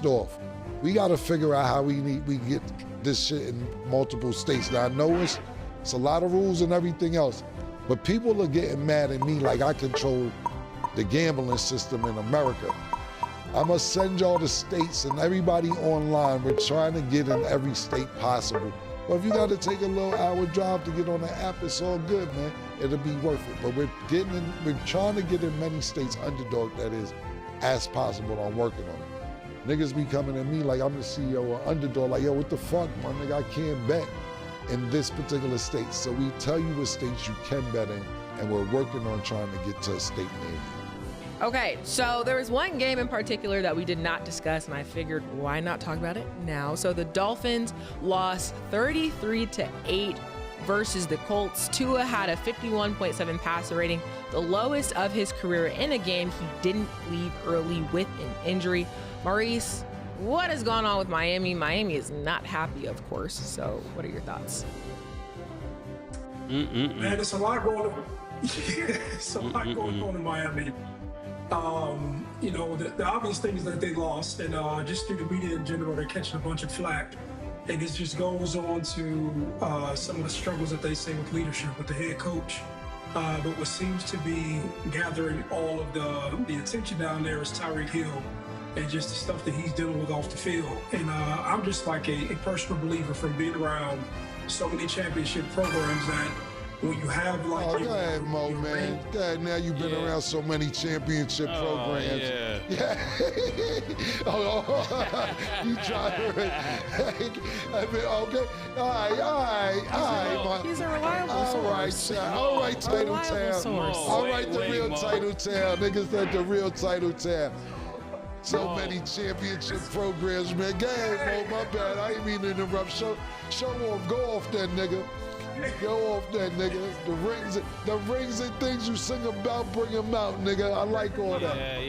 off. We got to figure out how we get this shit in multiple states. Now I know it's a lot of rules and everything else, but people are getting mad at me like I control the gambling system in America. I'm gonna send y'all the states and everybody online. We're trying to get in every state possible. But if you got to take a little hour drive to get on the app, it's all good, man. It'll be worth it. But we're trying to get in many states, underdog that is, as possible. I'm working on it. Niggas be coming at me like I'm the CEO of Underdog, like, yo, what the fuck, my nigga, I can't bet in this particular state. So we tell you what states you can bet in, and we're working on trying to get to a state near you. Okay, so there was one game in particular that we did not discuss, and I figured why not talk about it now. So the Dolphins lost 33-8 versus the Colts. Tua had a 51.7 passer rating, the lowest of his career in a game he didn't leave early with an injury. Maurice, what has gone on with Miami? Miami is not happy, of course. So what are your thoughts? Man, there's a lot going on. It's a lot going on in Miami. You know, the obvious thing is that they lost, and just through the media in general, they're catching a bunch of flack. And it just goes on to some of the struggles that they say with leadership, with the head coach. But what seems to be gathering all of the attention down there is Tyreek Hill and just the stuff that he's dealing with off the field. And I'm just like a personal believer from being around so many championship programs that when you have like... Oh, go ahead, Mo, man. Go ahead, now you've been around so many championship programs. Yeah. You trying to... I mean, okay. All right. He's a reliable source. All right, Title Town. All right, the real Title Town. Niggas said the real Title Town. So many championship programs, man. Go ahead, Mo, my bad. I ain't mean to interrupt. Show off. Go off that nigga. Go off that, nigga. The rings and things you sing about, bring them out, nigga. I like all that.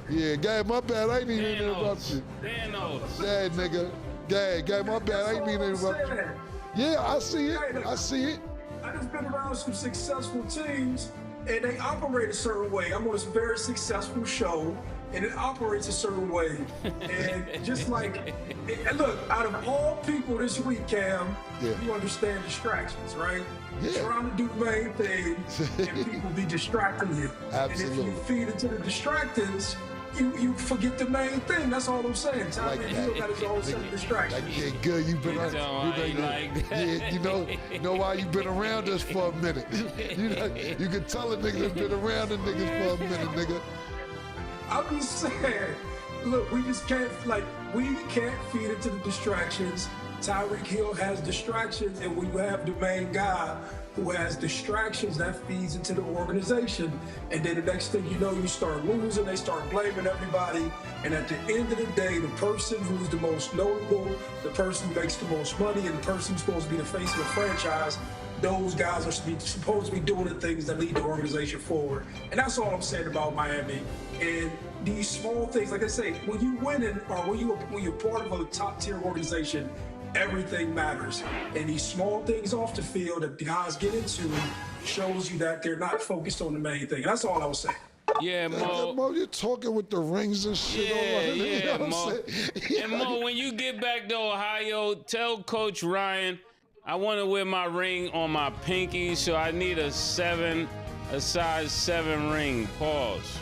Yeah, go ahead, my bad. I ain't even interrupt you. Go ahead, nigga. Go ahead, my bad. I ain't mean to interrupt you. Yeah, I see it. I just been around some successful teams, and they operate a certain way. I'm on a very successful show, and it operates a certain way. And just like, and look, out of all people this week, Cam, you understand distractions, right? Yeah. Trying to do the main thing, and people be distracting you. Absolutely. And if you feed into the distractions, you forget the main thing. That's all I'm saying. Tyreek Hill got his own set of distractions. Yeah, good. You've been you know why you've been around us for a minute. You can tell a nigga that's been around the niggas for a minute, nigga. I'm just saying, look, we can't feed into the distractions. Tyreek Hill has distractions, and when you have the main guy who has distractions, that feeds into the organization. And then the next thing you know, you start losing, they start blaming everybody. And at the end of the day, the person who's the most notable, the person who makes the most money, and the person who's supposed to be the face of the franchise, those guys are supposed to be doing the things that lead the organization forward. And that's all I'm saying about Miami. And these small things, like I say, when you winning or when you're part of a top tier organization, everything matters. And these small things off the field that the guys get into shows you that they're not focused on the main thing. That's all I was saying. Yeah, Mo. Mo, you're talking with the rings and shit on. Yeah, Mo. And Mo, when you get back to Ohio, tell Coach Ryan I want to wear my ring on my pinky, so I need a size 7 ring. Pause.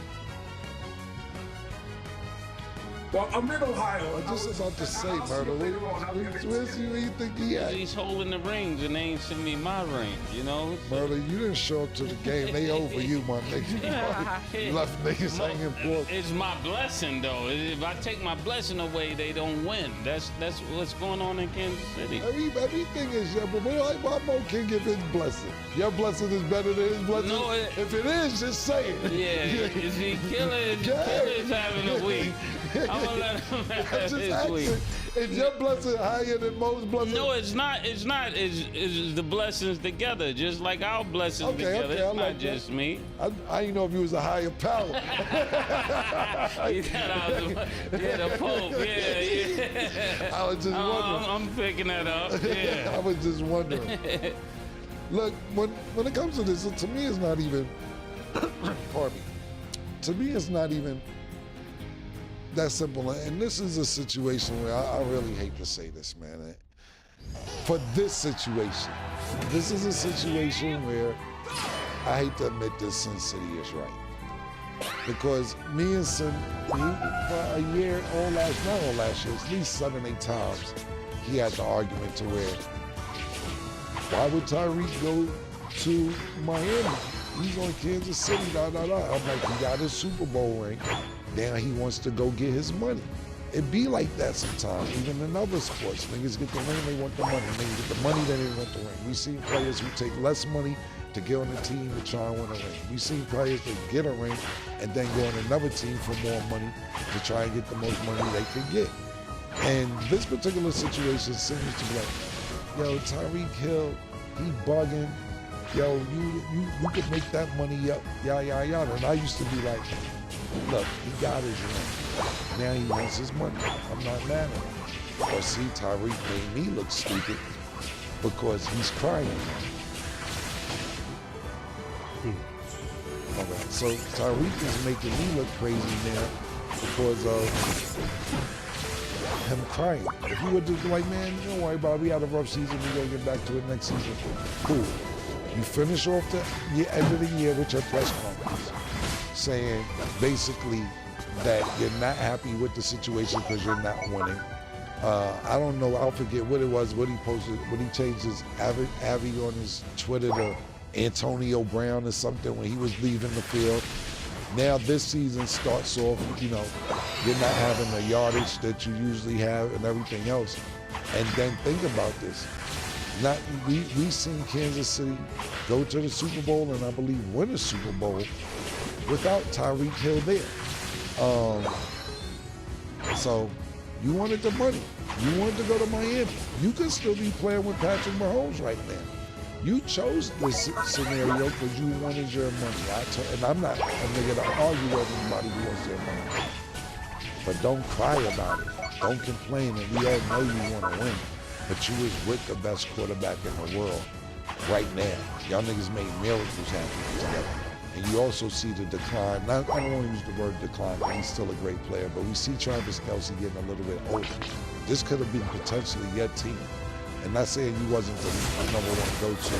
Well, I'm in Ohio. I was just about to say, Murder. Where's you think he at? He's holding the rings and they ain't sending me my ring, you know? Murder, you didn't show up to the game. They over you, my nigga. You left niggas hanging for. It's my blessing, though. If I take my blessing away, they don't win. That's what's going on in Kansas City. Everything is, but why Mo can't give his blessing? Your blessing is better than his blessing? No, if it is, just say it. Yeah, is he killer's having a week? I'm gonna let him have his week. Is your blessing higher than Mo's blessing? No, it's not. It's the blessings together, just like our blessings together. Okay, it's not just me. I didn't know if you was a higher power. The Pope. Yeah. I was just wondering. I'm picking that up. Yeah. I was just wondering. Look, when it comes to this, to me, it's not even. Pardon me. To me, it's not even that simple. And this is a situation where I really hate to say this, man. For this situation, this is a situation where I hate to admit this, Sin City is right. Because me and Sin, for a year, not all last year, at least 7, 8 times, he had the argument to where, why would Tyreek go to Miami? He's on Kansas City, I'm like, he got his Super Bowl ring. Now he wants to go get his money. It be like that sometimes, even in other sports. Niggas get the ring, they want the money. Niggas get the money, then they want the ring. We see players who take less money to get on the team to try and win a ring. We see players that get a ring and then go on another team for more money to try and get the most money they can get. And this particular situation seems to be like, yo, Tyreek Hill, he bugging. Yo, you could make that money up, yada. And I used to be like, look, he got his ring. Now he wants his money. I'm not mad at him. But see, Tyreek made me look stupid because he's crying. Okay, so Tyreek is making me look crazy now because of him crying. If you were just like, man, don't worry about it. We had a rough season. We're going to get back to it next season. Cool. You finish off the end of the year with your press conference saying basically that you're not happy with the situation because you're not winning. I don't know, I'll forget what it was, what he posted, when he changed his Avi on his Twitter to Antonio Brown or something when he was leaving the field. Now this season starts off, you're not having the yardage that you usually have and everything else. And then think about this. We've seen Kansas City go to the Super Bowl and I believe win a Super Bowl without Tyreek Hill there. So you wanted the money. You wanted to go to Miami. You could still be playing with Patrick Mahomes right now. You chose this scenario because you wanted your money. And I'm not a nigga to argue with anybody who wants their money. But don't cry about it. Don't complain. And we all know you want to win. But you was with the best quarterback in the world right now. Y'all niggas made miracles happen together. And you also see the decline. I don't want to use the word decline, but he's still a great player. But we see Travis Kelce getting a little bit older. This could have been potentially your team. And not saying you wasn't the number one go-to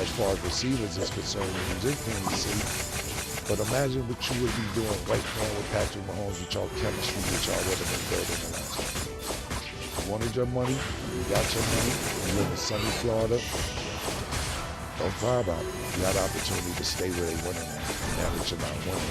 as far as receivers is concerned when you was in Kansas City. But imagine what you would be doing right now with Patrick Mahomes with y'all chemistry, which y'all would have been building the last time. You wanted your money, you got your money, you live in sunny Florida. Don't cry about it. You had the opportunity to stay where they winning at. Now that you're not winning.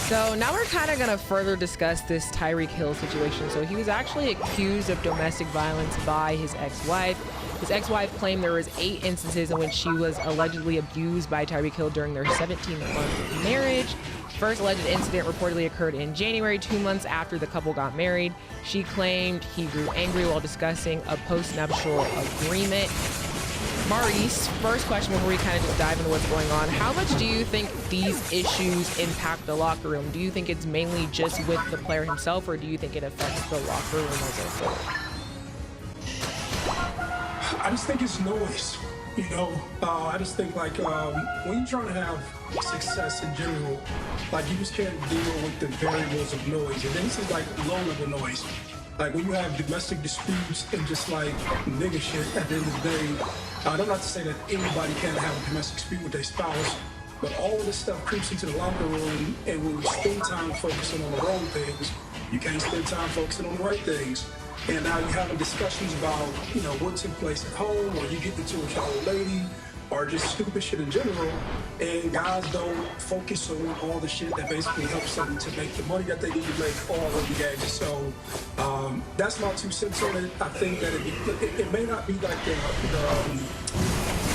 So now we're kind of going to further discuss this Tyreek Hill situation. So he was actually accused of domestic violence by his ex-wife. His ex-wife claimed there was 8 instances in which she was allegedly abused by Tyreek Hill during their 17-month marriage. First alleged incident reportedly occurred in January, 2 months after the couple got married. She claimed he grew angry while discussing a post-nuptial agreement. Maurice, first question before we kind of just dive into what's going on. How much do you think these issues impact the locker room? Do you think it's mainly just with the player himself, or do you think it affects the locker room as a whole? I just think it's noise, I just think when you're trying to have success in general, you just can't deal with the variables of noise. And then this is low level noise. When you have domestic disputes and just nigga shit at the end of the day, I'm not to say that anybody can't have a domestic dispute with their spouse, but all of this stuff creeps into the locker room, and when you spend time focusing on the wrong things, you can't spend time focusing on the right things. And now you're having discussions about, what took place at home, or you get into it with your old lady, or just stupid shit in general, and guys don't focus on all the shit that basically helps them to make the money that they need to make all of the games. So that's my 2 cents on it. I think that it may not be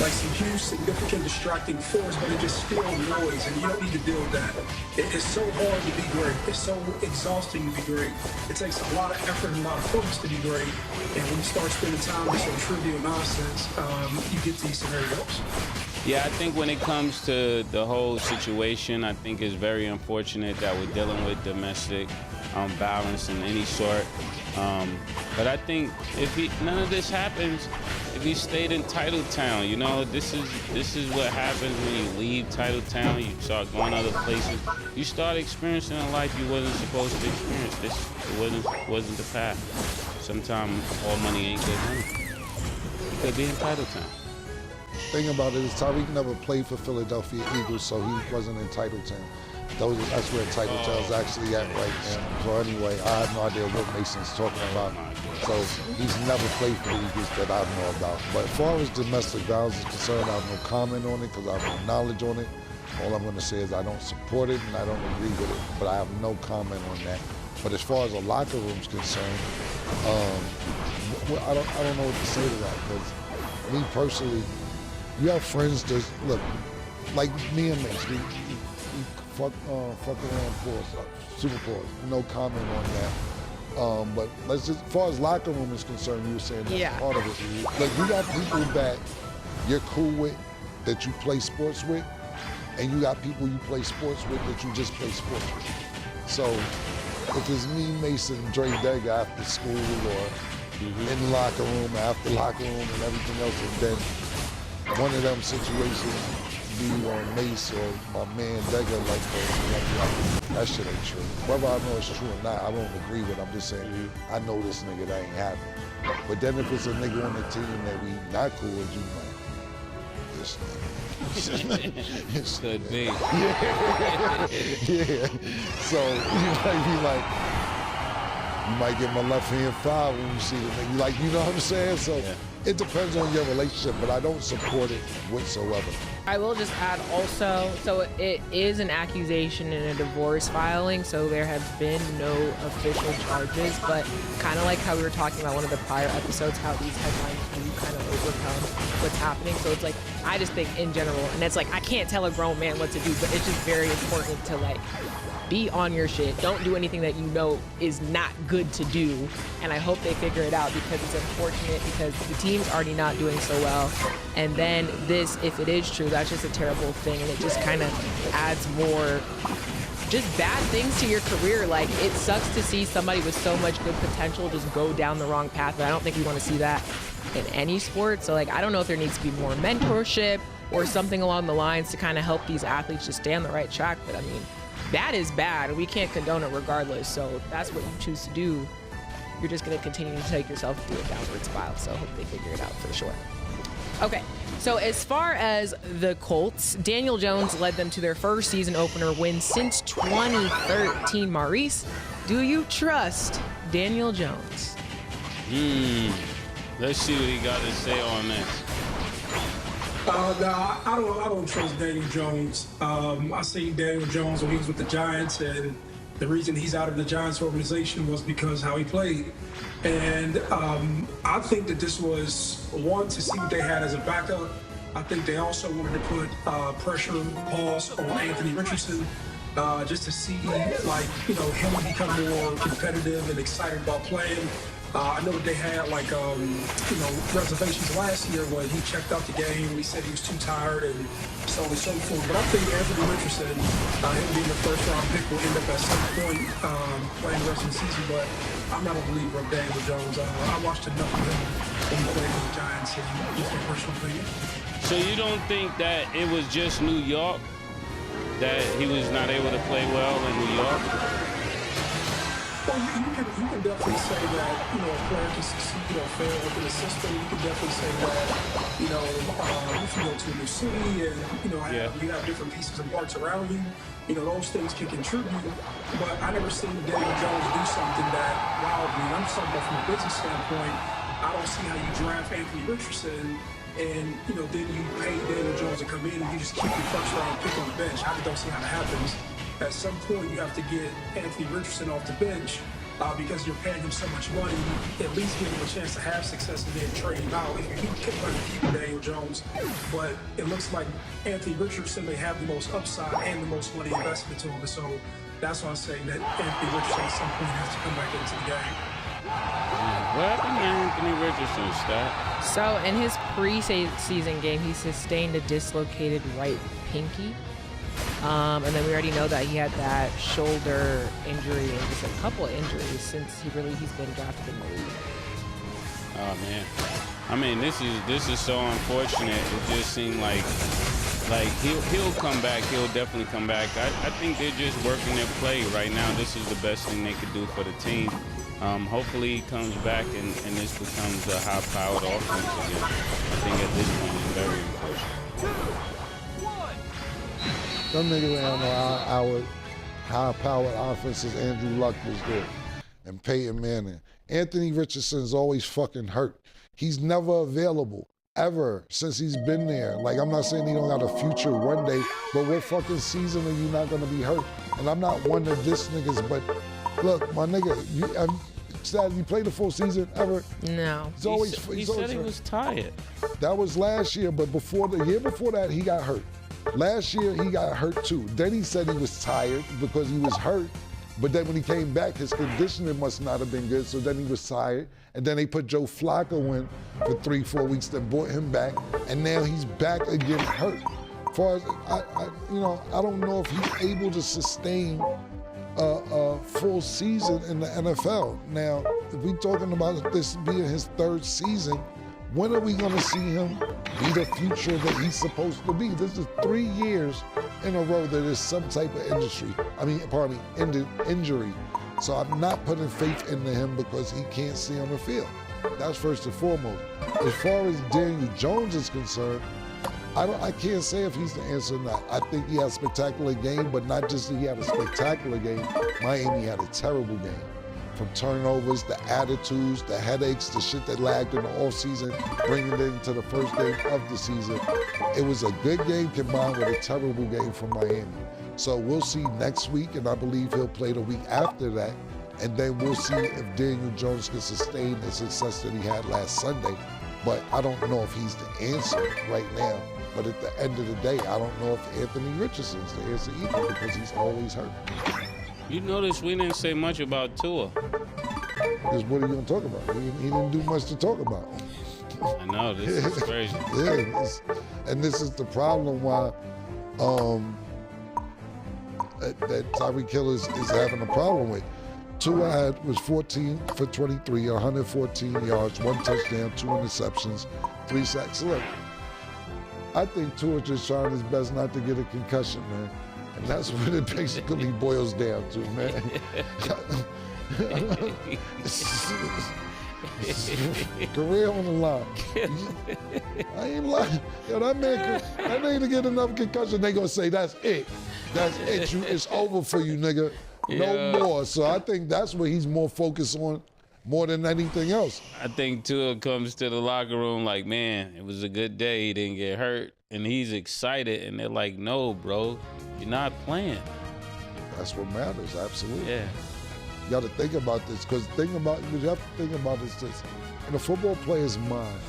some huge, significant, distracting force, but it's just still noise, and you don't need to deal with that. It's so hard to be great. It's so exhausting to be great. It takes a lot of effort and a lot of focus to be great, and when you start spending time with some trivial nonsense, you get these scenarios. Yeah, I think when it comes to the whole situation, I think it's very unfortunate that we're dealing with domestic balance in any sort. But I think if none of this happens, if he stayed in Titletown, you know, this is what happens when you leave Titletown. You start going other places. You start experiencing a life you wasn't supposed to experience. This wasn't the path. Sometimes all money ain't good money. You could be in Titletown. Thing about it is Tyreek never played for Philadelphia Eagles, so he wasn't in Titletown. That's where Titletown's actually at right now. So anyway, I have no idea what Mason's talking about. So he's never played for the Eagles that I know about. But as far as domestic violence is concerned, I have no comment on it because I have no knowledge on it. All I'm going to say is I don't support it and I don't agree with it, but I have no comment on that. But as far as the locker room's concerned, I don't know what to say to that because me personally, you have friends that look like me and Mace. We fuck around pause, super pause. No comment on that. But let's just, as far as locker room is concerned, you were saying that's part of it. Like you got people that you're cool with, that you play sports with, and you got people you play sports with that you just play sports with. So if it's me, Mason, and Dre Dega after school or in the locker room, after locker room and everything else, and then one of them situations be on Mace or my man Dega, like that shit ain't true. Whether I know it's true or not, I won't agree with it. I'm just saying, I know this nigga, that ain't happening. But then if it's a nigga on the team that we not cool with, you like, this nigga. Could be. Yeah. So you might be like, you might get my left hand foul when you see the nigga. Like, you know what I'm saying? So it depends on your relationship, but I don't support it whatsoever. I will just add also, so it is an accusation in a divorce filing, so there have been no official charges, but kind of like how we were talking about one of the prior episodes, how these headlines do kind of overcome what's happening. So it's like, I just think in general, and it's like, I can't tell a grown man what to do, but it's just very important to like, be on your shit. Don't do anything that you know is not good to do. And I hope they figure it out because it's unfortunate because the team's already not doing so well. And then this, if it is true, that's just a terrible thing. And it just kind of adds more just bad things to your career. Like, it sucks to see somebody with so much good potential just go down the wrong path. But I don't think we want to see that in any sport. So like, I don't know if there needs to be more mentorship or something along the lines to kind of help these athletes just stay on the right track. But I mean, that is bad. We can't condone it regardless. So if that's what you choose to do, you're just going to continue to take yourself to a downward spiral. So I hope they figure it out for sure. Okay, so as far as the Colts, Daniel Jones led them to their first season opener win since 2013. Maurice, do you trust Daniel Jones? Let's see what he got to say on this. No, I don't trust Daniel Jones. I seen Daniel Jones when he was with the Giants, and the reason he's out of the Giants organization was because how he played. And I think that this was one to see what they had as a backup. I think they also wanted to put pressure, pause on Anthony Richardson, just to see, like, you know, him become more competitive and excited about playing. I know that they had like, you know, reservations last year when he checked out the game. He said he was too tired and so on and so forth. But I think Anthony Richardson, him being the first round pick, will end up at some point playing the rest of the season. But I'm not a believer of Daniel Jones. I watched enough of him when he played with the Giants, and just my personal opinion. So you don't think that it was just New York, that he was not able to play well in New York? Well, you can definitely say that, you know, a player can succeed or fail within the system. You can definitely say that, you know, if you go to a new city and, you know, you have different pieces and parts around you, you know, those things can contribute. But I never seen Daniel Jones do something that wowed me. I'm talking about from a business standpoint. I don't see how you draft Anthony Richardson and, you know, then you pay Daniel Jones to come in and you just keep your first round pick on the bench. I just don't see how that happens. At some point, you have to get Anthony Richardson off the bench because you're paying him so much money. At least give him a chance to have success and then trade him out if you can keep Daniel Jones. But it looks like Anthony Richardson may have the most upside and the most money investment to him. So that's why I'm saying that Anthony Richardson at some point has to come back into the game. What happened to Anthony Richardson, Stat? So in his preseason game, he sustained a dislocated right pinky. And then we already know that he had that shoulder injury and just a couple of injuries since he's been drafted in the league. Oh man, I mean this is so unfortunate. It just seemed like he'll come back. He'll definitely come back. I think they're just working their play right now. This is the best thing they could do for the team. Hopefully he comes back and this becomes a high-powered offense again. I think at this point it's very unfortunate. Them niggas ain't know our high-powered offenses Andrew Luck was good and Peyton Manning. Anthony Richardson is always fucking hurt. He's never available, ever, since he's been there. Like, I'm not saying he don't got a future one day, but what fucking season are you not gonna be hurt? And I'm not one of this niggas, but look, my nigga, you played the full season ever? No. He's always, He said he was tired. That was last year, but the year before that, he got hurt. Last year, he got hurt too. Then he said he was tired because he was hurt. But then when he came back, his conditioning must not have been good, so then he was tired. And then they put Joe Flacco in for 3-4 weeks, then brought him back, and now he's back again hurt. As far as, I don't know if he's able to sustain a full season in the NFL. Now, if we're talking about this being his third season, when are we going to see him be the future that he's supposed to be? This is 3 years in a row that there's some type of injury. So I'm not putting faith into him because he can't stay on the field. That's first and foremost. As far as Daniel Jones is concerned, I can't say if he's the answer or not. I think he had a spectacular game, but not just that he had a spectacular game. Miami had a terrible game. From turnovers, the attitudes, the headaches, the shit that lagged in the offseason, bringing it into the first game of the season. It was a good game combined with a terrible game from Miami. So we'll see next week, and I believe he'll play the week after that. And then we'll see if Daniel Jones can sustain the success that he had last Sunday. But I don't know if he's the answer right now. But at the end of the day, I don't know if Anthony Richardson's the answer either because he's always hurt. You notice we didn't say much about Tua. Because what are you going to talk about? He didn't do much to talk about. I know, this is crazy. Yeah, and this is the problem why that Tyreek Hill is having a problem with. Tua was 14 for 23, 114 yards, 1 touchdown, 2 interceptions, 3 sacks. Look, I think Tua's just trying his best not to get a concussion, man. And that's what it basically boils down to, man. Career on the line. I ain't lying. Yo, that nigga to get enough concussion, they gonna say that's it. That's it. It's over for you, nigga. No more. So I think that's what he's more focused on more than anything else. I think Tua comes to the locker room like, man, it was a good day. He didn't get hurt. And he's excited. And they're like, no, bro, you're not playing. That's what matters, absolutely. Yeah. You got to think about this, because what you have to think about is this. In a football player's mind,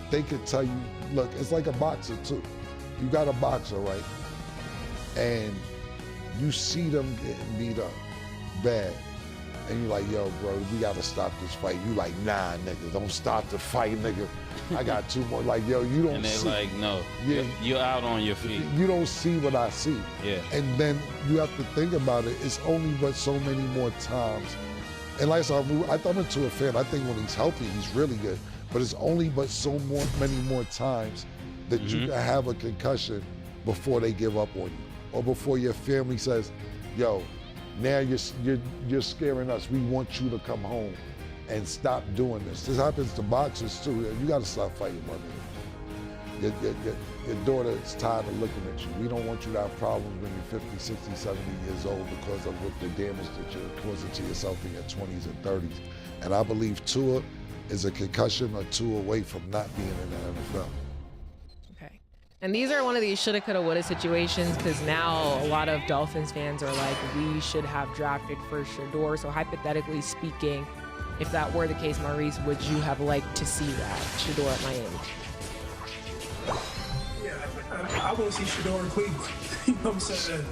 they could tell you, look, it's like a boxer too. You got a boxer, right? And you see them getting beat up bad. And you're like, yo, bro, we got to stop this fight. You like, nah, nigga, don't stop the fight, nigga. I got 2 more. Like, yo, you don't see. And they're like, no, you're out on your feet. You don't see what I see. Yeah. And then you have to think about it. It's only but so many more times. And like I said, I'm into a fan. I think when he's healthy, he's really good. But it's only but many more times that you can have a concussion before they give up on you. Or before your family says, yo, now you're scaring us. We want you to come home and stop doing this. This happens to boxers too. You got to stop fighting, my man. Your daughter is tired of looking at you. We don't want you to have problems when you're 50, 60, 70 years old because of what the damage that you're causing to yourself in your 20s and 30s. And I believe Tua is a concussion or 2 away from not being in the NFL. And these are one of these shoulda, coulda, woulda situations because now a lot of Dolphins fans are like, we should have drafted for Shedeur. So hypothetically speaking, if that were the case, Maurice, would you have liked to see that Shedeur at Miami? Yeah, I want to see Shedeur in Cleveland. You know what I'm saying?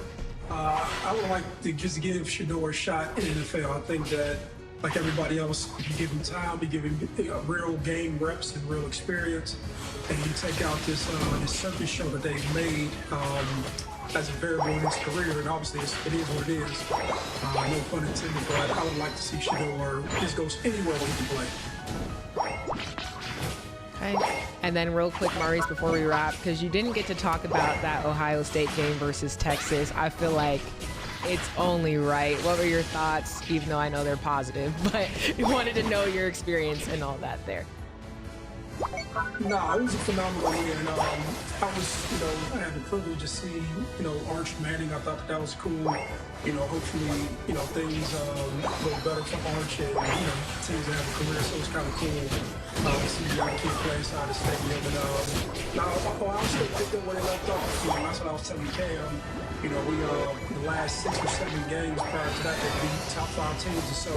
I would like to just give Shedeur a shot in the NFL. I think that, like everybody else, if you give him time, you give him real game reps and real experience, and you take out this circus show that they've made, as a variable in his career, and obviously it is what it is. No pun intended, but I would like to see Shedeur just goes anywhere where he can play. Okay. And then real quick, Maurice, before we wrap, because you didn't get to talk about that Ohio State game versus Texas, I feel like it's only right. What were your thoughts, even though I know they're positive, but we wanted to know your experience and all that there. No, it was a phenomenal win. I had the privilege to see, Arch Manning. I thought that was cool. Hopefully, things go better for Arch and, teams that have a career. So it's kind of cool to see the young kid play inside the stadium. And now, Ohio State picked up where they left off. That's what I was telling Cam. We the last 6 or 7 games prior to that, they beat top 5 teams or so.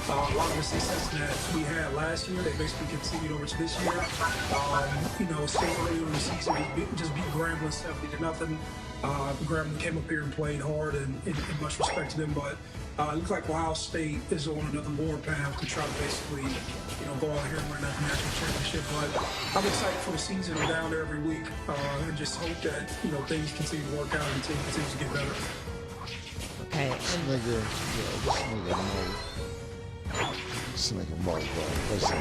A lot of the success that we had last year, they basically continued over to this year. Still early in the season, just beat Grambling 70-0. Grambling came up here and played hard, and much respect to them. But it looks like Ohio State is on another warpath to try to basically, go out here and win that national championship. But I'm excited for the season. I'm down there every week, and just hope that things continue to work out and the team continues to get better. Okay. This nigga Mo, bro. Listen,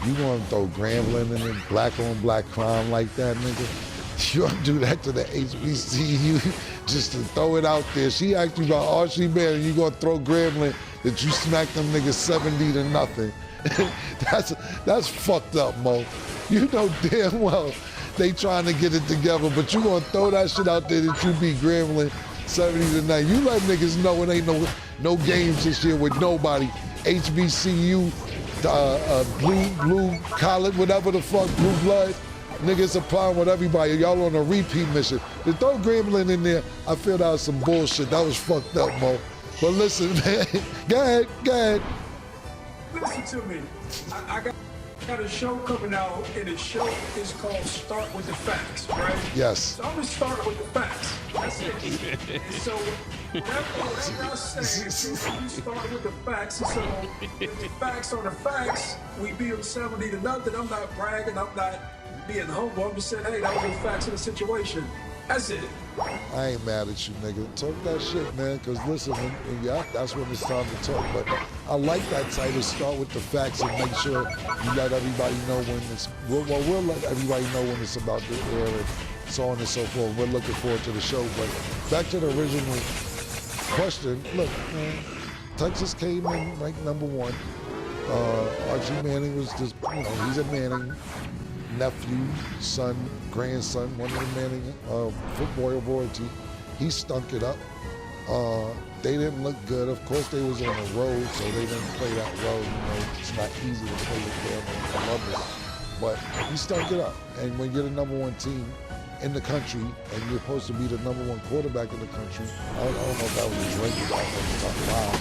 you want to throw Grambling in the black on black crime like that, nigga? You want to do that to the HBCU just to throw it out there? She asked you about Archie Manning, you going to throw Grambling that you smacked them niggas 70-0. That's fucked up, Mo. You know damn well they trying to get it together, but you going to throw that shit out there that you beat Grambling 70-0. You let niggas know it ain't no games this year with nobody. HBCU, blue collar, whatever the fuck, blue blood. Niggas applying with everybody. Y'all on a repeat mission. To throw Grambling in there, I feel that was some bullshit. That was fucked up, Mo. But listen, man, go ahead. Listen to me. I got a show coming out, and the show is called Start With The Facts, right? Yes. So I'm going to start with the facts. That's it. And so whatever I say, you start with the facts. And so if the facts are the facts, we beat them 70-0. I'm not bragging. I'm not being humble. I'm just saying, hey, that was the facts of the situation. That's it. I ain't mad at you, nigga. Talk that shit, man, because listen, that's when it's time to talk. But I like that title, Start With The Facts, and make sure you let everybody know when it's, we'll let everybody know when it's about to air and so on and so forth. We're looking forward to the show. But back to the original question, look, man, Texas came in ranked #1. Archie Manning was just, he's a Manning nephew, son, grandson, one of the Manning football royalty. He stunk it up. They didn't look good. Of course, they was on the road, so they didn't play that well. It's not easy to play with them in Columbus, but he stunk it up. And when you're the #1 team in the country and you're supposed to be the #1 quarterback in the country, I don't know if that was a drink or not.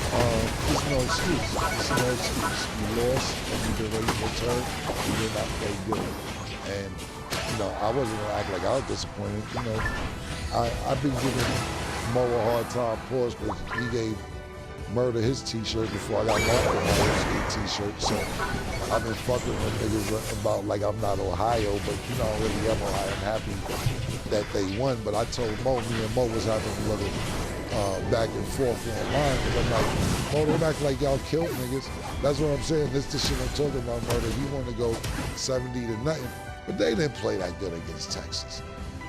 There's no excuse. There's no excuse. You lost and you did what you returned. You did not play good. And, I wasn't going to act like I was disappointed. I've been giving Mo a hard time, pause, because he gave Murder his t-shirt before I got my Ohio State t-shirt. So I've been fucking with niggas about like I'm not Ohio, but I really am Ohio. I'm happy that they won. But I told Mo, me and Mo was having a little back and forth online, because I'm like, Mo, don't act like y'all killed niggas. That's what I'm saying. This the shit I'm talking about, Murder. He want to go 70-0, but they didn't play that good against Texas.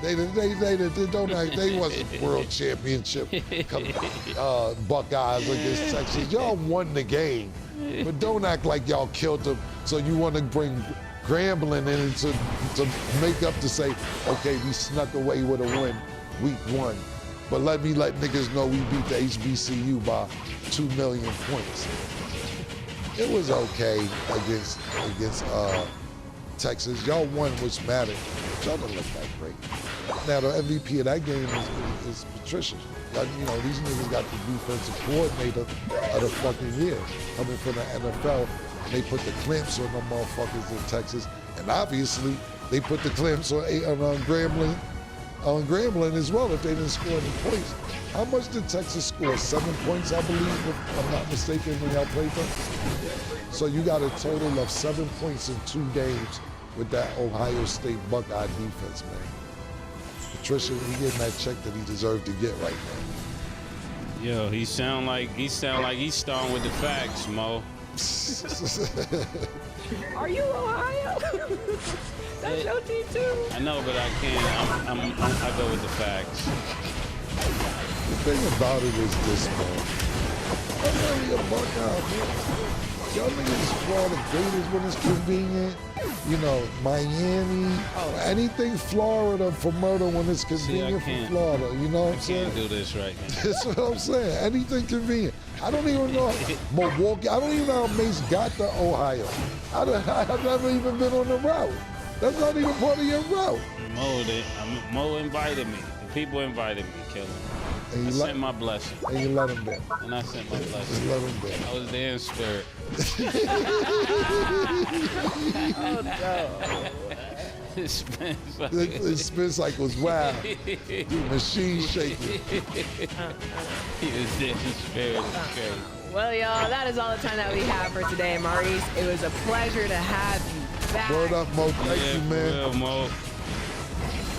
They wasn't world championship Buckeyes against Texas. Y'all won the game, but don't act like y'all killed them. So you want to bring Grambling in to make up to say, okay, we snuck away with a win week 1. But let niggas know we beat the HBCU by 2 million points. It was okay against Texas. Y'all won, which mattered. Y'all didn't look that great. Now the MVP of that game is Patricia. These niggas got the defensive coordinator of the fucking year coming from the NFL. And they put the clamps on them motherfuckers in Texas, and obviously they put the clamps on Grambling as well if they didn't score any points. How much did Texas score? 7 points, I believe, if I'm not mistaken, when y'all played them. So you got a total of 7 points in 2 games with that Ohio State Buckeye defense, man. electrician. He getting that check that he deserved to get right now. Yo, he sound like he's starting with the facts, Mo. Are you Ohio? That's your team too. I know, but I can't. I go with the facts. The thing about it is this, man. I'm really a Buckeye, man. Y'all niggas Florida Gators when it's convenient. You know, Miami, anything Florida for murder when it's convenient for Florida. You know what I'm saying? I can't do this right now. That's what I'm saying. Anything convenient. I don't even know Milwaukee. I don't even know how Mace got to Ohio. I've never even been on the route. That's not even part of your route. Mo invited me. The people invited me, Killer. I sent my blessing. And you let him there. And I sent my blessing. You let him there. I was there in spirit. Oh no. It spins like was wild. Machine shaking. He was there in spirit. It's crazy. Well, y'all, that is all the time that we have for today, Maurice. It was a pleasure to have you back. Word up, Mo. Thank you, man. Real, Mo.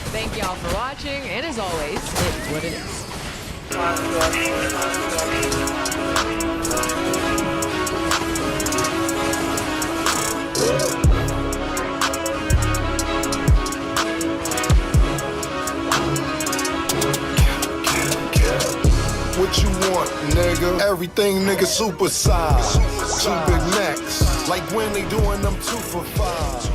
Thank y'all for watching, and as always, it's what it is. What you want, nigga? Everything, nigga, super size. Two big necks, like when they doing them 2 for $5.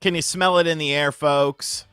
Can you smell it in the air, folks?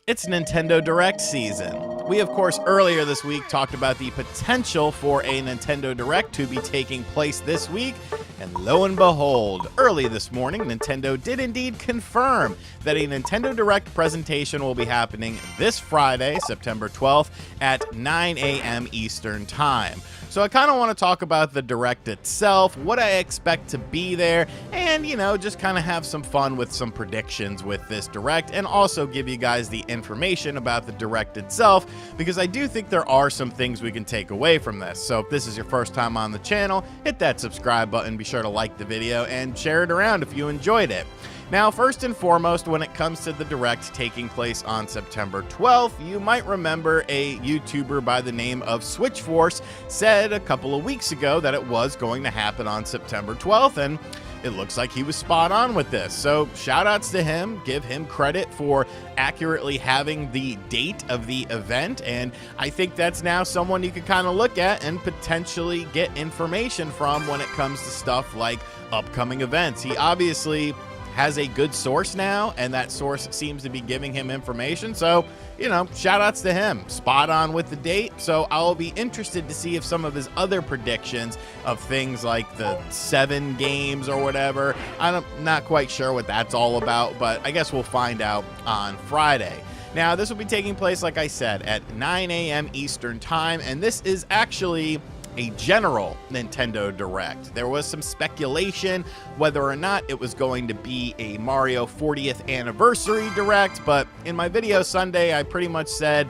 It's Nintendo Direct season. We, of course, earlier this week talked about the potential for a Nintendo Direct to be taking place this week. And lo and behold, early this morning, Nintendo did indeed confirm that a Nintendo Direct presentation will be happening this Friday, September 12th at 9 a.m. Eastern Time. So I kind of want to talk about the Direct itself, what I expect to be there, and, you know, just kind of have some fun with some predictions with this Direct, and also give you guys the information about the Direct itself, because I do think there are some things we can take away from this. So if this is your first time on the channel, hit that subscribe button, be sure to like the video, and share it around if you enjoyed it. Now, first and foremost, when it comes to the Direct taking place on September 12th, you might remember a YouTuber by the name of Switchforce said a couple of weeks ago that it was going to happen on September 12th, and it looks like he was spot on with this. So shout outs to him, give him credit for accurately having the date of the event, and I think that's now someone you can kind of look at and potentially get information from when it comes to stuff like upcoming events. He obviously has a good source now, and that source seems to be giving him information. So, you know, shout outs to him. Spot on with the date. So I'll be interested to see if some of his other predictions of things like the 7 games or whatever, I'm not quite sure what that's all about, but I guess we'll find out on Friday. Now, this will be taking place, like I said, at 9 a.m. Eastern Time, and this is actually a general Nintendo Direct. There was some speculation whether or not it was going to be a Mario 40th Anniversary Direct, but in my video Sunday, I pretty much said,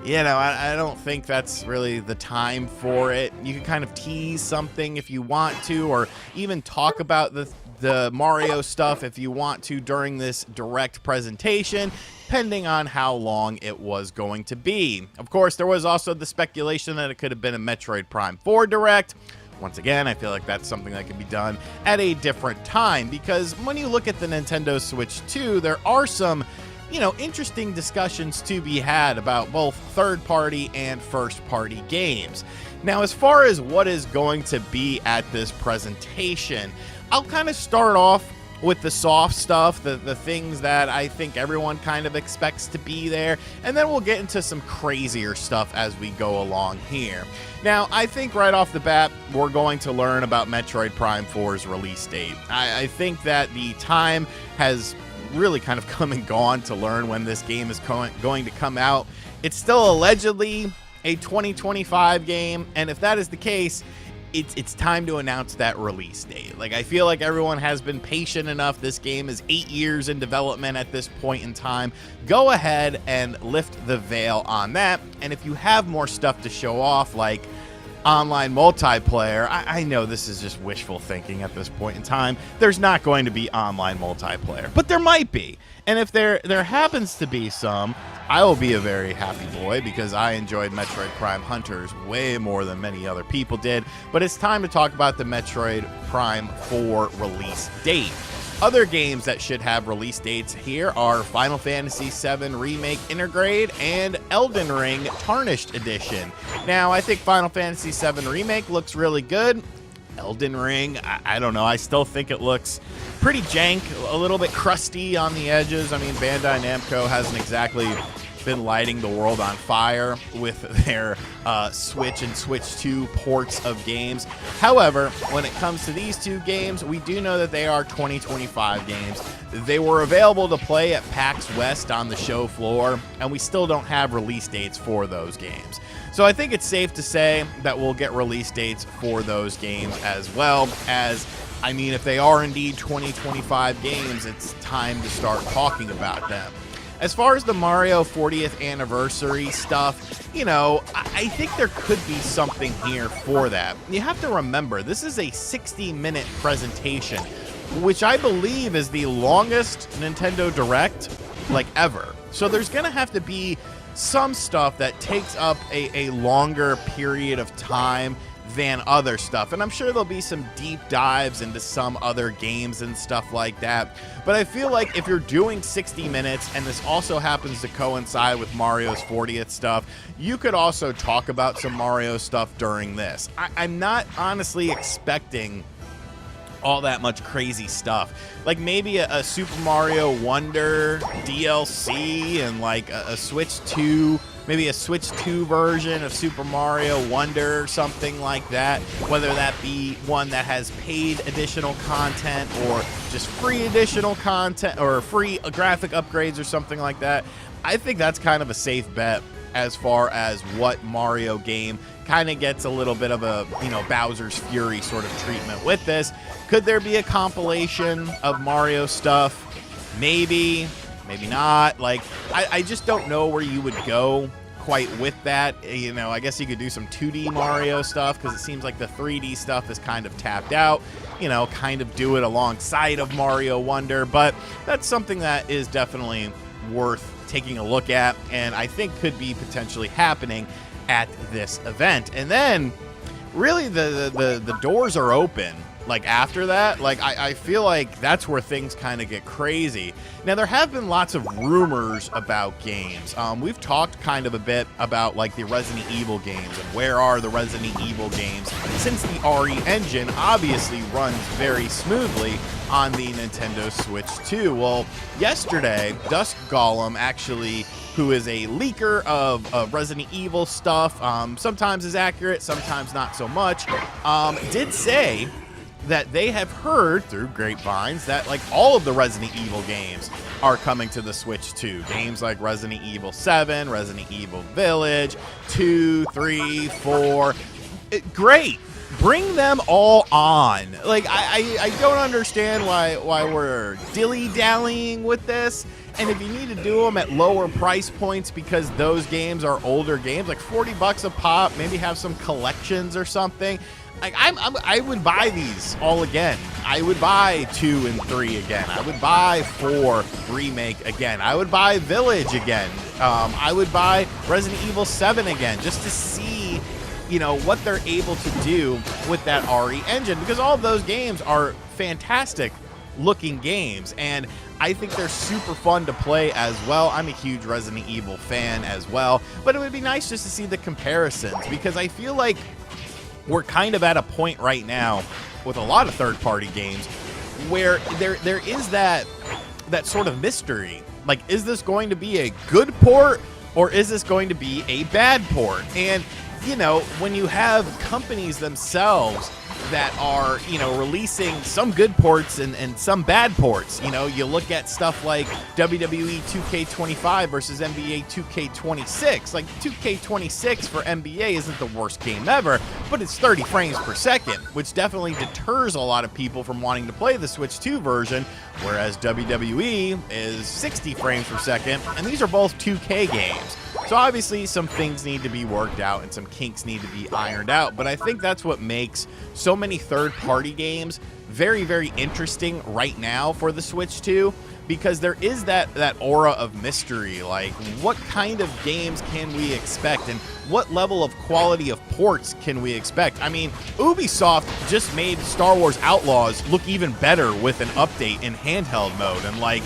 you know, I don't think that's really the time for it. You can kind of tease something if you want to, or even talk about the Mario stuff if you want to during this Direct presentation, depending on how long it was going to be. Of course, there was also the speculation that it could have been a Metroid Prime 4 Direct. Once again, I feel like that's something that can be done at a different time, because when you look at the Nintendo Switch 2, there are some, you know, interesting discussions to be had about both third-party and first-party games. Now, as far as what is going to be at this presentation, I'll kind of start off with the soft stuff, the things that I think everyone kind of expects to be there, and then we'll get into some crazier stuff as we go along here. Now, I think right off the bat, we're going to learn about Metroid Prime 4's release date. I think that the time has really kind of come and gone to learn when this game is going to come out. It's still allegedly a 2025 game, and if that is the case, it's time to announce that release date. Like, I feel like everyone has been patient enough. This game is 8 years in development at this point in time. Go ahead and lift the veil on that. And if you have more stuff to show off, like online multiplayer, I know this is just wishful thinking at this point in time. There's not going to be online multiplayer, but there might be. And if there happens to be some, I will be a very happy boy, because I enjoyed Metroid Prime Hunters way more than many other people did. But it's time to talk about the Metroid Prime 4 release date. Other games that should have release dates here are Final Fantasy VII Remake Intergrade and Elden Ring Tarnished Edition. Now, I think Final Fantasy VII Remake looks really good. Elden Ring, I don't know. I still think it looks pretty jank, a little bit crusty on the edges. I mean, Bandai Namco hasn't exactly been lighting the world on fire with their Switch and Switch 2 ports of games. However, when it comes to these two games, we do know that they are 2025 games. They were available to play at PAX West on the show floor, and we still don't have release dates for those games. So I think it's safe to say that we'll get release dates for those games as well. As, I mean, if they are indeed 2025 games, it's time to start talking about them. As far as the Mario 40th Anniversary stuff, you know, I think there could be something here for that. You have to remember, this is a 60-minute presentation, which I believe is the longest Nintendo Direct, like, ever. So there's going to have to be some stuff that takes up a longer period of time than other stuff, and I'm sure there'll be some deep dives into some other games and stuff like that. But I feel like if you're doing 60 minutes, and this also happens to coincide with Mario's 40th stuff, you could also talk about some Mario stuff during this. I'm not honestly expecting all that much crazy stuff. Like maybe a Super Mario Wonder DLC and like a Switch 2 maybe a Switch 2 version of Super Mario Wonder or something like that, whether that be one that has paid additional content or just free additional content or free graphic upgrades or something like that. I think that's kind of a safe bet as far as what Mario game kind of gets a little bit of a, Bowser's Fury sort of treatment with this. Could there be a compilation of Mario stuff? Maybe, maybe not. Like, I just don't know where you would go quite with that. I guess you could do some 2D Mario stuff because it seems like the 3D stuff is kind of tapped out. Kind of do it alongside of Mario Wonder, but that's something that is definitely worth taking a look at, and I think could be potentially happening at this event. And then really the doors are open. Like after that, I feel like that's where things kind of get crazy. Now, there have been lots of rumors about games. We've talked kind of a bit about like the Resident Evil games and where are the Resident Evil games, since the RE engine obviously runs very smoothly on the Nintendo Switch 2. Well, yesterday, Dusk Golem actually, who is a leaker of Resident Evil stuff, sometimes is accurate, sometimes not so much, did say that they have heard through grapevines that like all of the Resident Evil games are coming to the Switch 2. Games like Resident Evil 7, Resident Evil Village, 2, 3, 4. Great. Bring them all on. Like, I don't understand why we're dilly-dallying with this. And if you need to do them at lower price points because those games are older games, like $40 a pop, maybe have some collections or something. Like, I would buy these all again. I would buy 2 and 3 again. I would buy 4 Remake again. I would buy Village again. I would buy Resident Evil 7 again just to see, what they're able to do with that RE engine, because all of those games are fantastic looking games, and I think they're super fun to play as well. I'm a huge Resident Evil fan as well, but it would be nice just to see the comparisons, because I feel like we're kind of at a point right now with a lot of third-party games where there is that sort of mystery. Like, is this going to be a good port or is this going to be a bad port? And, when you have companies themselves that are, releasing some good ports and some bad ports. You look at stuff like WWE 2K25 versus NBA 2K26. Like, 2K26 for NBA isn't the worst game ever, but it's 30 frames per second, which definitely deters a lot of people from wanting to play the Switch 2 version, whereas WWE is 60 frames per second, and these are both 2K games. So obviously some things need to be worked out and some kinks need to be ironed out, but I think that's what makes so many third-party games very, very interesting right now for the Switch 2, because there is that aura of mystery. Like, what kind of games can we expect and what level of quality of ports can we expect? I mean, Ubisoft just made Star Wars Outlaws look even better with an update in handheld mode, and like,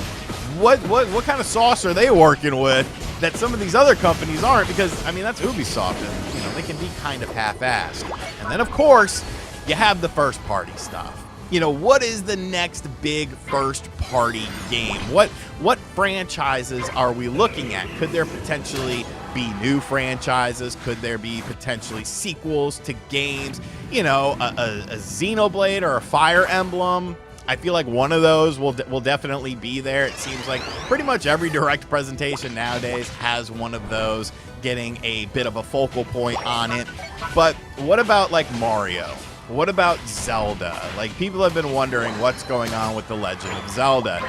what kind of sauce are they working with that some of these other companies aren't? Because, I mean, that's Ubisoft, and, they can be kind of half-assed. And then, of course, you have the first-party stuff. What is the next big first-party game? What franchises are we looking at? Could there potentially be new franchises? Could there be potentially sequels to games? A Xenoblade or a Fire Emblem? I feel like one of those will definitely be there. It seems like pretty much every direct presentation nowadays has one of those getting a bit of a focal point on it. But what about like Mario? What about Zelda? Like, people have been wondering what's going on with The Legend of Zelda.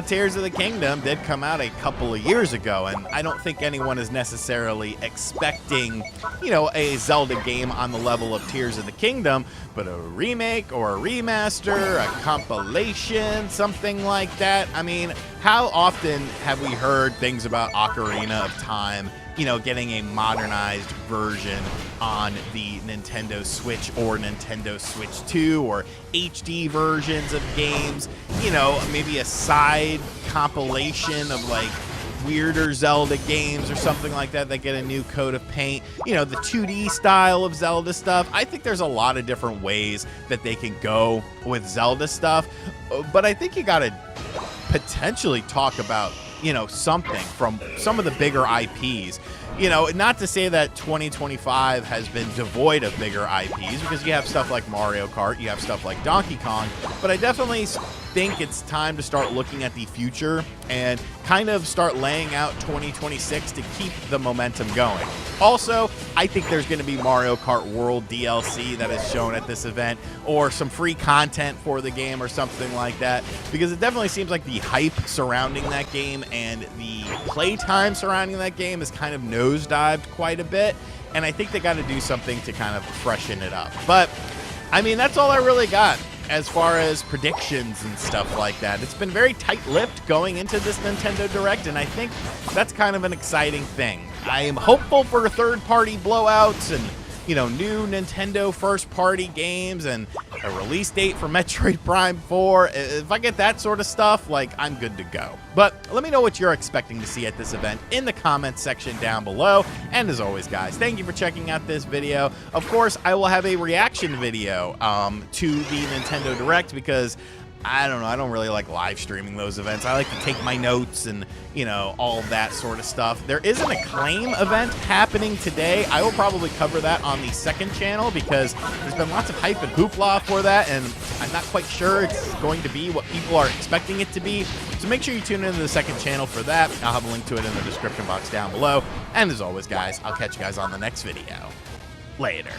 Tears of the Kingdom did come out a couple of years ago, and I don't think anyone is necessarily expecting, a Zelda game on the level of Tears of the Kingdom, but a remake or a remaster, a compilation, something like that. I mean, how often have we heard things about Ocarina of Time, getting a modernized version on the Nintendo Switch or Nintendo Switch 2, or HD versions of games, maybe a side compilation of like weirder Zelda games or something like that get a new coat of paint, the 2D style of Zelda stuff. I think there's a lot of different ways that they can go with Zelda stuff, but I think you gotta potentially talk about something from some of the bigger IPs. you know, not to say that 2025 has been devoid of bigger IPs, because you have stuff like Mario Kart, you have stuff like Donkey Kong, but I definitely think it's time to start looking at the future and kind of start laying out 2026 to keep the momentum going. Also, I think there's going to be Mario Kart World DLC that is shown at this event, or some free content for the game or something like that, because it definitely seems like the hype surrounding that game and the playtime surrounding that game is kind of nosedived quite a bit, and I think they got to do something to kind of freshen it up. But I mean, that's all I really got as far as predictions and stuff like that. It's been very tight-lipped going into this Nintendo Direct, and I think that's kind of an exciting thing. I am hopeful for third-party blowouts and, you know, new Nintendo first-party games and a release date for Metroid Prime 4. If I get that sort of stuff, like, I'm good to go. But let me know what you're expecting to see at this event in the comments section down below. And as always, guys, thank you for checking out this video. Of course, I will have a reaction video to the Nintendo Direct, because I don't know, I don't really like live streaming those events. I like to take my notes and, you know, all of that sort of stuff. There is an Acclaim event happening today. I will probably cover that on the second channel, because there's been lots of hype and hoopla for that, and I'm not quite sure it's going to be what people are expecting it to be. So make sure you tune into the second channel for that. I'll have a link to it in the description box down below. And as always, guys, I'll catch you guys on the next video. Later.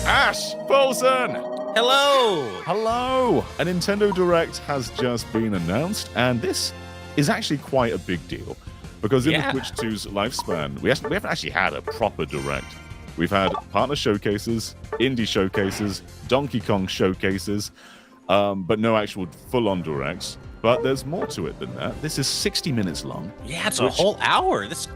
Ash Bolson! Hello! Hello! A Nintendo Direct has just been announced, and this is actually quite a big deal. Because in the Switch 2's lifespan, we haven't actually had a proper Direct. We've had partner showcases, indie showcases, Donkey Kong showcases, but no actual full-on Directs. But there's more to it than that. This is 60 minutes long. Yeah, it's a whole hour. This